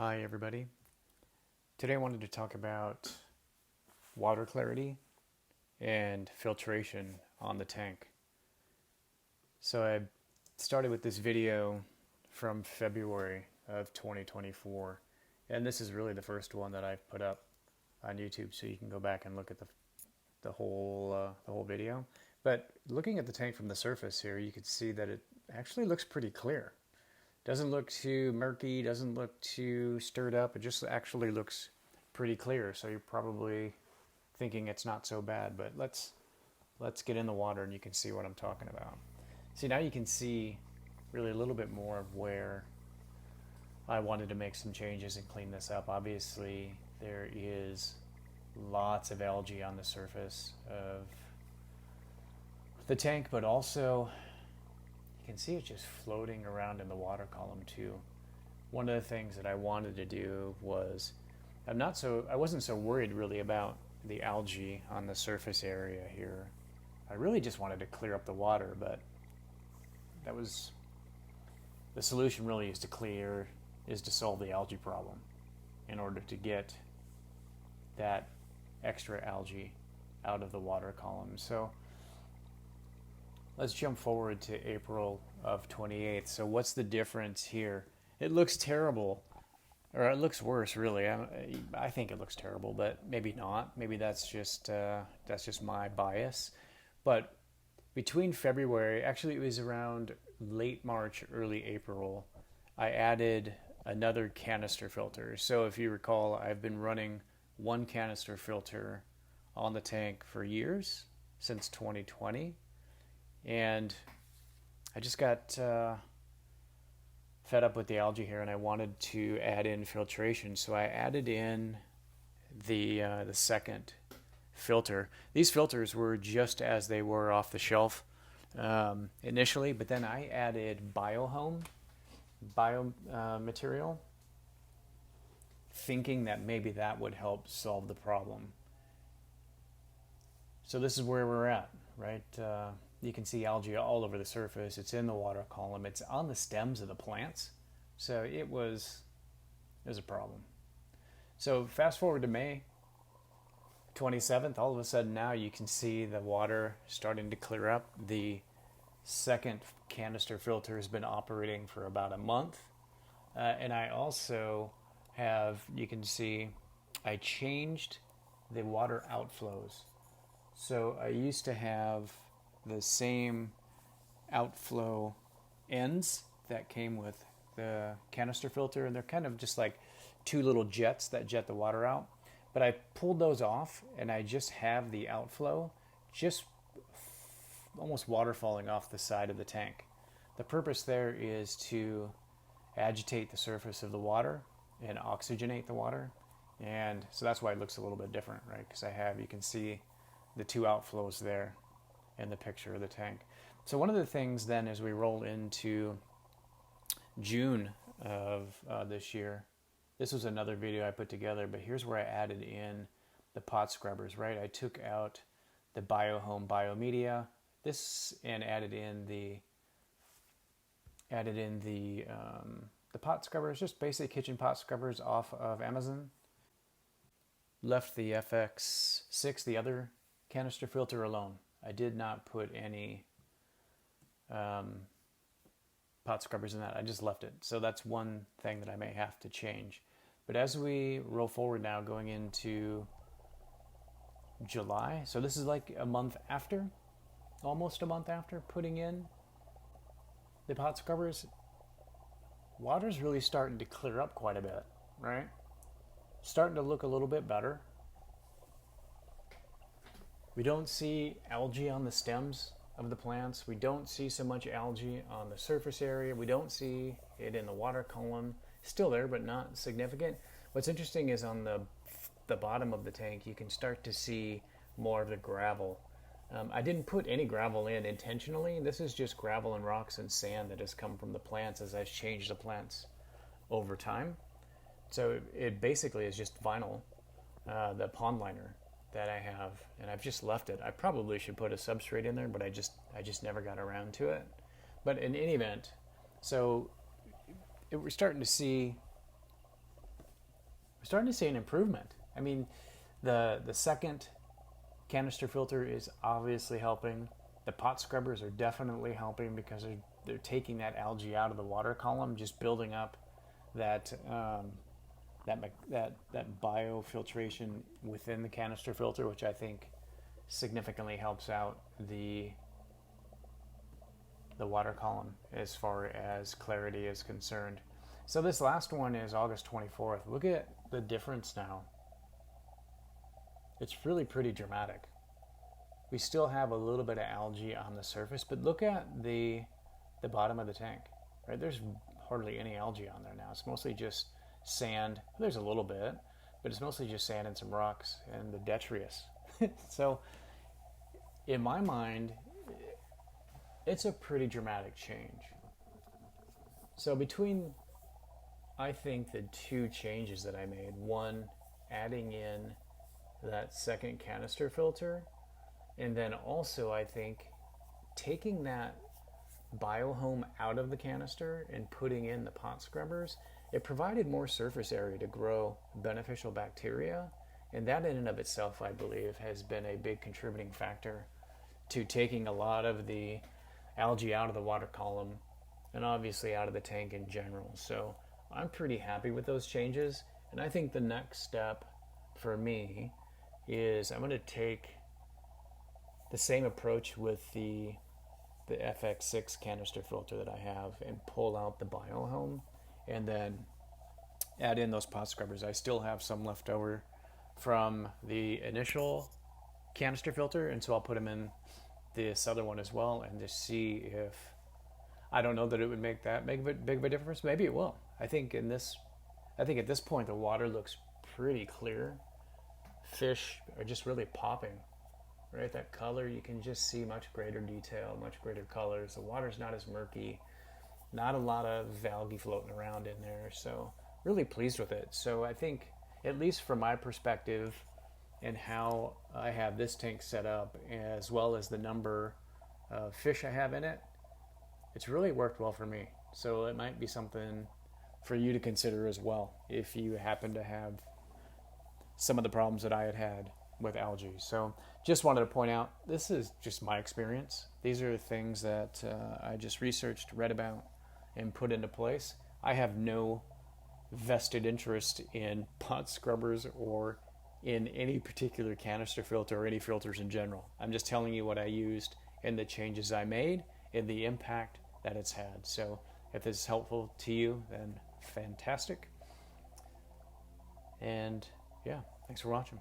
Hi everybody. Today I wanted to talk about water clarity and filtration on the tank. So I started with this video from February of 2024, and this is really the first one that I've put up on YouTube, so you can go back and look at the whole video. But looking at the tank from the surface here, you can see that it actually looks pretty clear. Doesn't look too murky, doesn't look too stirred up. It just actually looks pretty clear. So you're probably thinking it's not so bad, but let's get in the water and you can see what I'm talking about. See, now you can see really a little bit more of where I wanted to make some changes and clean this up. Obviously, there is lots of algae on the surface of the tank, but also you can see it just floating around in the water column too. One of the things that I wanted to do was, I wasn't so worried really about the algae on the surface area here. I really just wanted to clear up the water, but that was the solution. Really is to solve the algae problem in order to get that extra algae out of the water column. So let's jump forward to April of 28th. So what's the difference here? It looks terrible, or it looks worse, really. I think it looks terrible, but maybe not. Maybe that's just my bias. But between February, actually it was around late March, early April, I added another canister filter. So if you recall, I've been running one canister filter on the tank for years, since 2020. And I just got fed up with the algae here, and I wanted to add in filtration. So I added in the second filter. These filters were just as they were off the shelf initially, but then I added bio material, thinking that maybe that would help solve the problem. So this is where we're at, right? You can see algae all over the surface. It's in the water column. It's on the stems of the plants. So it was a problem. So fast forward to May 27th, all of a sudden now you can see the water starting to clear up. The second canister filter has been operating for about a month. And I also you can see, I changed the water outflows. So I used to have the same outflow ends that came with the canister filter, and they're kind of just like two little jets that jet the water out. But I pulled those off, and I just have the outflow just almost water falling off the side of the tank. The purpose there is to agitate the surface of the water and oxygenate the water, and so that's why it looks a little bit different, right? Because you can see the two outflows there in the picture of the tank. So one of the things then, as we roll into June of this year, this was another video I put together, but here's where I added in the pot scrubbers, right? I took out the BioHome biomedia, and added in the pot scrubbers, just basic kitchen pot scrubbers off of Amazon. Left the FX6, the other canister filter, alone. I did not put any pot scrubbers in that. I just left it. So that's one thing that I may have to change. But as we roll forward now, going into July, so this is like a month after, almost a month after putting in the pot scrubbers, water's really starting to clear up quite a bit, right? Starting to look a little bit better. We don't see algae on the stems of the plants. We don't see so much algae on the surface area. We don't see it in the water column. Still there, but not significant. What's interesting is on the bottom of the tank, you can start to see more of the gravel. I didn't put any gravel in intentionally. This is just gravel and rocks and sand that has come from the plants as I've changed the plants over time. So it basically is just vinyl, the pond liner that I have, and I've just left it. I probably should put a substrate in there, but I just never got around to it. But in any event, so we're starting to see we're starting to see an improvement. I mean, the second canister filter is obviously helping. The pot scrubbers are definitely helping because they're taking that algae out of the water column, just building up that that biofiltration within the canister filter, which I think significantly helps out the water column as far as clarity is concerned. So this last one is August 24th. Look at the difference now. It's really pretty dramatic. We still have a little bit of algae on the surface, but look at the bottom of the tank. Right? There's hardly any algae on there now. It's mostly just sand. There's a little bit, but it's mostly just sand and some rocks and the detritus. So in my mind, it's a pretty dramatic change. So between, I think, the two changes that I made, one, adding in that second canister filter, and then also, I think, taking that biohome out of the canister and putting in the pot scrubbers, it provided more surface area to grow beneficial bacteria. And that in and of itself, I believe, has been a big contributing factor to taking a lot of the algae out of the water column and obviously out of the tank in general. So I'm pretty happy with those changes. And I think the next step for me is I'm going to take the same approach with the FX6 canister filter that I have and pull out the biohome and then add in those pot scrubbers. I still have some left over from the initial canister filter, and so I'll put them in this other one as well and just see if, I don't know that it would make that big of a difference. Maybe it will. I think at this point the water looks pretty clear. Fish are just really popping. Right, that color, you can just see much greater detail, much greater colors. The water's not as murky, not a lot of algae floating around in there. So really pleased with it. So I think, at least from my perspective and how I have this tank set up, as well as the number of fish I have in it, it's really worked well for me. So it might be something for you to consider as well if you happen to have some of the problems that I had with algae. So just wanted to point out, this is just my experience. These are things that I just researched, read about, and put into place. I have no vested interest in pot scrubbers or in any particular canister filter or any filters in general. I'm just telling you what I used and the changes I made and the impact that it's had. So if this is helpful to you, then fantastic. And yeah, thanks for watching.